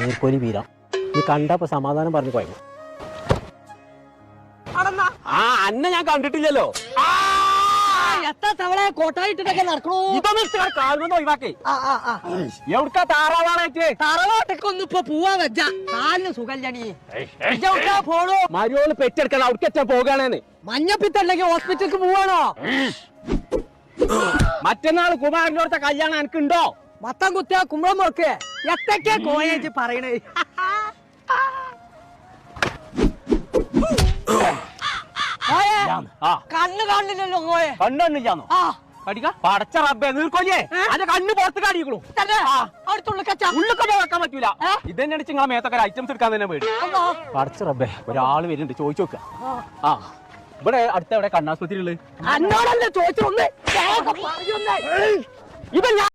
നീർക്കൊലി വീര നീ കണ്ടപ്പോ സമാധാനം പറഞ്ഞു പോയ ആ അന്നെ ഞാൻ കണ്ടിട്ടില്ലല്ലോ. എത്ര തവള കോട്ടായിട്ടൊക്കെ നടക്കണോ? ഒഴിവാക്കേ എവിടുക്കാ താറാവാണേറ്റ് തറവാട്ടൊക്കെ ഇപ്പൊ പോവാ വെച്ച കാലിന് സുഖല്ലണി പോണോ? മരിയോള് പെറ്റെടുക്കണം അവിടേക്ക് പോകാണേന്ന്. മഞ്ഞപ്പിത്തല്ലെങ്കിൽ ഹോസ്പിറ്റലിക്ക് പോവാണോ? മറ്റന്നാൾ കുമാരനോടത്തെ കല്യാണം എനിക്കുണ്ടോ? മത്തം കുത്തിയ കുമ്പളം മുറക്ക് എത്തൊക്കെ കോയേജ് പറയണേ. കണ്ണ് കാണില്ലല്ലോ കോയെ. കണ്ണൊന്നില്ലാന്നോ? പടച്ച റബ്ബേ നീർക്കൊല്ലേ അന്റെ കണ്ണ് പുറത്ത് കാണിക്കണു. ഉള്ളിക്കൊക്കെ വെക്കാൻ പറ്റൂല. ഇതന്നെയാണ് നിങ്ങളെ മേത്തൊക്കെ ഐറ്റംസ് എടുക്കാൻ തന്നെ വേണ്ടി. പടച്ച റബ്ബേ ഒരാള് വരുന്നുണ്ട് ചോദിച്ചു നോക്ക. ആ ഇവിടെ അടുത്ത എവിടെ കണ്ണാസ്പത്രി ഉള്ളത്? എന്നോടല്ലേ ചോദിച്ചൊന്ന്.